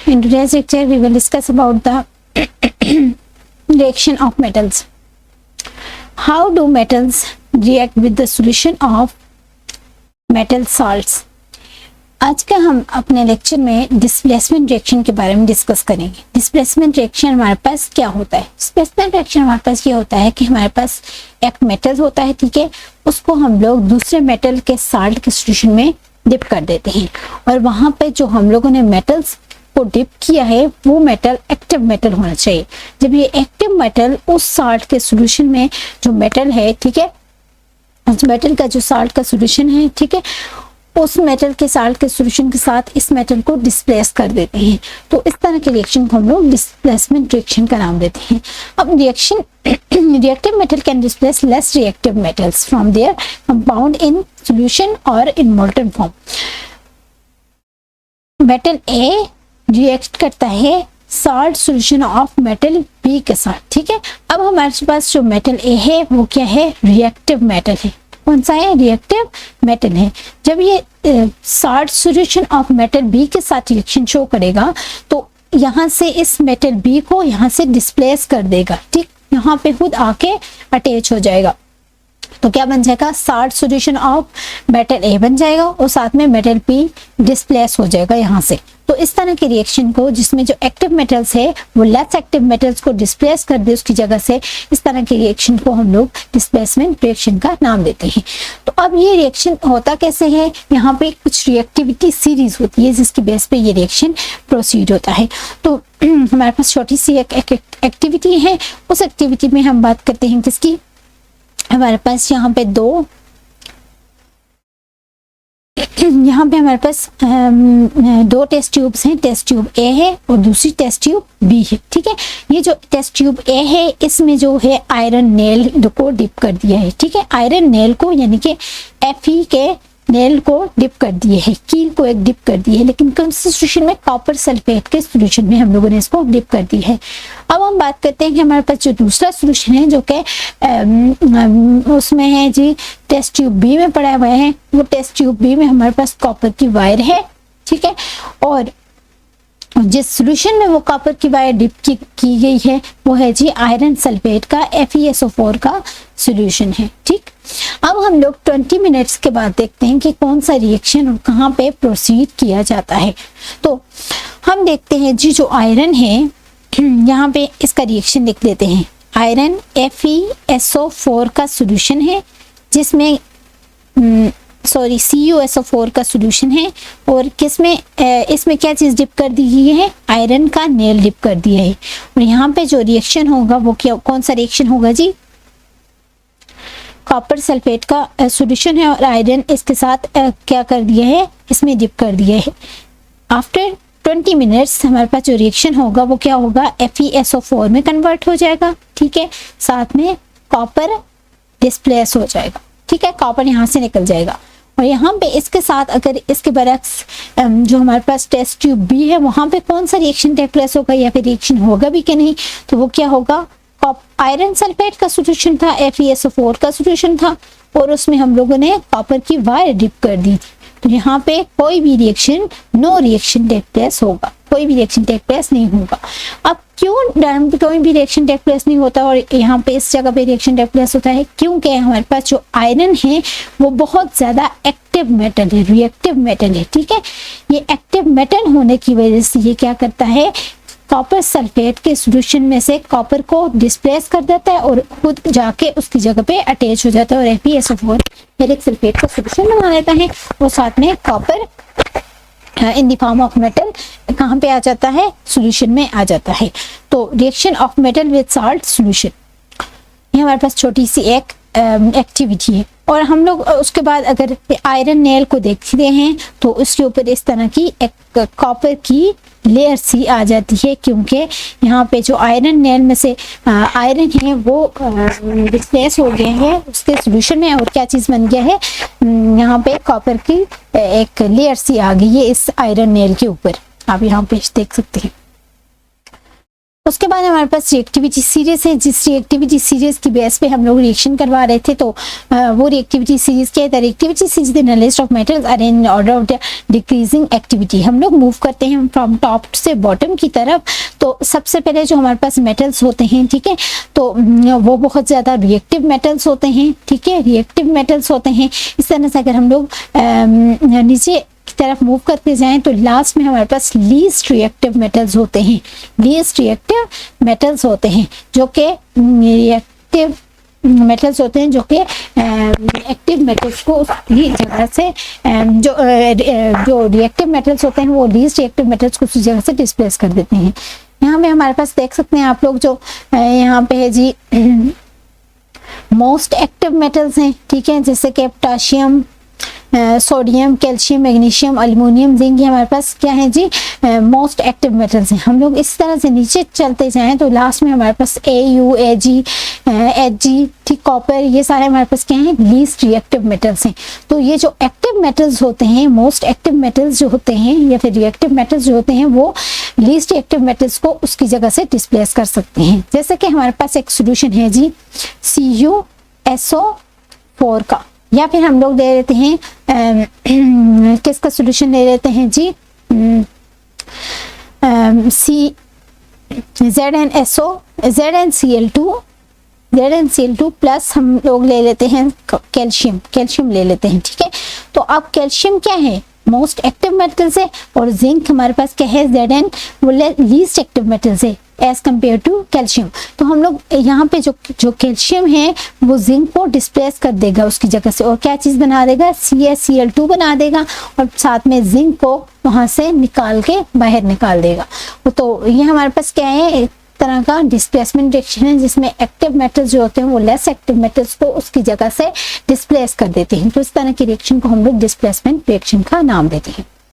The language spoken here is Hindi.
In today's lecture, we will discuss about the reaction of metals. How do metals react with the solution of metal salts? आज का हम अपने लेक्चर में डिस्प्लेसमेंट रिएक्शन के बारे में डिस्कस करेंगे। डिस्प्लेसमेंट रिएक्शन हमारे पास क्या होता है? डिस्प्लेसमेंट रिएक्शन हमारे पास ये होता है कि हमारे पास एक मेटल होता है, ठीक है, उसको हम लोग दूसरे मेटल के साल्ट के सॉल्यूशन में डिप कर देते हैं और वहां पे जो हम लोगों ने मेटल्स को डिप किया है वो मेटल एक्टिव मेटल होना चाहिए। जब ये एक्टिव मेटल उस साल्ट के सॉल्यूशन में जो मेटल है, ठीक है, उस मेटल का जो साल्ट का सॉल्यूशन है, ठीक है, उस मेटल के साल्ट के सॉल्यूशन के साथ इस मेटल को डिस्प्लेस कर देते हैं। तो इस तरह के रिएक्शन को हम लोग डिस्प्लेसमेंट रिएक्शन का नाम देते हैं। अब reaction reactive metal can displace less reactive metals from their compound in solution or in molten form. Metal A react करता है salt solution of metal B के साथ, ठीक है। अब हमारे पास जो मेटल A है वो क्या है? रिएक्टिव मेटल है। कौन सा है? रिएक्टिव मेटल है। जब ये salt solution of metal B के साथ रिएक्शन शो करेगा तो यहाँ से इस मेटल B को यहाँ से डिस्प्लेस कर देगा, ठीक, यहाँ पे खुद आके अटैच हो जाएगा। तो क्या बन जाएगा? Salt solution of metal A बन जाएगा और साथ में मेटल B डिस्प्लेस हो जाएगा यहाँ से। तो इस तरह के रिएक्शन को, जिसमें जो एक्टिव मेटल्स है वो लेस एक्टिव मेटल्स को डिस्प्लेस कर दे उसकी जगह से, इस तरह के रिएक्शन को हम लोग डिस्प्लेसमेंट रिएक्शन का नाम देते हैं। तो अब ये रिएक्शन होता कैसे है? यहाँ पे कुछ रिएक्टिविटी सीरीज होती है जिसकी बेस पे ये रिएक्शन प्रोसीड होता है। तो हमारे पास छोटी सी एक एक्टिविटी है, उस एक्टिविटी में हम बात करते हैं किसकी? हमारे पास यहाँ पे यहाँ पे हमारे पास दो टेस्ट ट्यूब्स हैं। टेस्ट ट्यूब ए है और दूसरी टेस्ट ट्यूब बी है, ठीक है। ये जो टेस्ट ट्यूब ए है इसमें जो है आयरन नेल को डिप कर दिया है, ठीक है। आयरन नेल को यानी कि Fe के नेल को डिप कर दिए है, कील को एक डिप कर दी है, लेकिन कौन से सॉल्यूशन में? कॉपर सल्फेट के सॉल्यूशन में हम लोगों ने इसको डिप कर दी है। अब हम बात करते हैं कि हमारे पास जो दूसरा सॉल्यूशन है जो कि उसमें है जी टेस्ट ट्यूब बी में पड़ा हुआ है। वो टेस्ट ट्यूब बी में हमारे पास कॉपर की वायर है, ठीक है, और जिस सॉल्यूशन में वो कॉपर की वायर डिप की गई है वो है जी आयरन सल्फेट का FeSO4 का सॉल्यूशन है, ठीक। अब हम लोग 20 मिनट्स के बाद देखते हैं कि कौन सा रिएक्शन और कहाँ पे प्रोसीड किया जाता है। तो हम देखते हैं जी जो आयरन है, यहाँ पे इसका रिएक्शन लिख देते हैं। आयरन FeSO4 का सॉल्यूशन है जिसमें CuSO4 का सॉल्यूशन है और किसमें इसमें क्या चीज डिप कर दी गई है? आयरन का नेल डिप कर दिया है। और यहाँ पे जो रिएक्शन होगा वो क्या, कौन सा रिएक्शन होगा जी? कॉपर सल्फेट का सॉल्यूशन है और आयरन इसके साथ क्या कर दिया है? इसमें डिप कर दिया है। आफ्टर 20 मिनट्स हमारे पास जो रिएक्शन होगा वो क्या होगा? FeSO4 में कन्वर्ट हो जाएगा, ठीक है, साथ में कॉपर डिस्प्लेस हो जाएगा, ठीक है, कॉपर यहाँ से निकल जाएगा। और यहाँ पे इसके साथ अगर इसके बरक्स जो हमारे पास टेस्ट ट्यूब बी है वहां पे कौन सा रिएक्शन टेक प्लेस होगा या फिर रिएक्शन होगा भी कि नहीं? तो वो क्या होगा? आयरन सल्फेट का सॉल्यूशन था, FeSO4 का सॉल्यूशन था और उसमें हम लोगों ने कॉपर की वायर डिप कर दी थी। तो यहाँ पे कोई भी reaction, no reaction take place होगा, कोई भी रिएक्शन टेक प्लेस नहीं होगा। अब क्यों कोई भी रिएक्शन टेक प्लेस नहीं होता और यहाँ पे इस जगह पे रिएक्शन टेक प्लेस होता है? क्योंकि हमारे पास जो आयरन है वो बहुत ज्यादा एक्टिव मेटल है, रिएक्टिव मेटल है, ठीक है। ये एक्टिव मेटल होने की वजह से ये क्या करता है? कॉपर सल्फेट के सॉल्यूशन में से कॉपर को डिस्प्लेस कर देता है और खुद जाके उसकी जगह पे अटैच हो जाता है और FeSO4 फेरिक सल्फेट का सॉल्यूशन बना लेता है और साथ में copper in the form of metal कहाँ पे आ जाता है? सॉल्यूशन में आ जाता है। तो reaction of metal with salt solution, ये हमारे पास छोटी सी एक एक्टिविटी है। और हम लोग उसके बाद अगर आयरन नेल को देखते हैं तो उसके ऊपर इस तरह की एक कॉपर की लेयर सी आ जाती है, क्योंकि यहाँ पे जो आयरन नेल में से आयरन है वो डिस्प्लेस हो गए हैं उसके सॉल्यूशन में और क्या चीज़ बन गया है? यहाँ पे कॉपर की एक लेयर सी आ गई है इस आयरन नेल के ऊपर। आप यहाँ पे देख सकते हैं। उसके बाद हमारे पास रिएक्टिविटी सीरीज है, जिस रिएक्टिविटी सीरीज की बेस पे हम लोग रिएक्शन करवा रहे थे, तो वो रिएक्टिविटी सीरीज क्या है? The reactivity series the list of metals are in order of the decreasing activity. हम लोग मूव करते हैं फ्रॉम टॉप से बॉटम की तरफ। तो सबसे पहले जो हमारे पास मेटल्स होते हैं, ठीक है, तो वो बहुत ज़्यादा रिएक्टिव मेटल्स होते हैं, ठीक है, रिएक्टिव मेटल्स होते हैं। इस तरह से अगर हम लोग नीचे की तरफ मूव करते जाएं तो लास्ट में हमारे पास लीस्ट रिएक्टिव मेटल्स होते हैं, लीस्ट रिएक्टिव मेटल्स होते हैं, जो कि रिएक्टिव मेटल्स होते हैं, जो कि एक्टिव मेटल्स को उसकी जगह से जो रिएक्टिव मेटल्स होते हैं वो लीस्ट रिएक्टिव मेटल्स को उसी जगह से डिस्प्लेस कर देते हैं। यहाँ पे हमारे पास देख सकते हैं आप लोग, जो यहाँ पे है जी मोस्ट एक्टिव मेटल्स हैं, ठीक है, जैसे कि potassium, sodium, calcium, magnesium, aluminium, zinc, ये हमारे पास क्या है जी? मोस्ट एक्टिव मेटल्स हैं। हम लोग इस तरह से नीचे चलते जाएं तो लास्ट में हमारे पास AU, AG, HG, ठीक, कॉपर, ये सारे हमारे पास क्या हैं? लीस्ट रिएक्टिव मेटल्स हैं। तो ये जो एक्टिव मेटल्स होते हैं, मोस्ट एक्टिव मेटल्स जो होते हैं या फिर रिएक्टिव मेटल्स जो होते हैं, वो लीस्ट रिएक्टिव मेटल्स को उसकी जगह से डिस्प्लेस कर सकते हैं। जैसे कि हमारे पास एक सोल्यूशन है जी CuSO4 का, या फिर हम लोग ले लेते हैं किसका सोल्यूशन ले लेते हैं जी? ZnCl2 प्लस हम लोग ले लेते हैं कैल्शियम ले लेते हैं, ठीक है। तो अब कैल्शियम क्या है? मोस्ट एक्टिव मेटल्स है, और जिंक हमारे पास क्या है? Zn वो लीस्ट एक्टिव मेटल्स है एज कम्पेयर टू कैल्शियम। तो हम लोग यहाँ पे जो कैल्शियम है वो जिंक को डिस्प्लेस कर देगा उसकी जगह से, और क्या चीज़ बना देगा? CaCl2 बना देगा, और साथ में जिंक को वहाँ से निकाल के बाहर निकाल देगा। तो ये हमारे पास क्या है? एक तरह का डिस्प्लेसमेंट रिएक्शन है, जिसमें एक्टिव मेटल्स जो होते हैं वो लेस एक्टिव मेटल्स को उसकी जगह से डिस्प्लेस कर देते हैं। तो इस तरह की रिएक्शन को हम लोग डिस्प्लेसमेंट रिएक्शन का नाम देते हैं।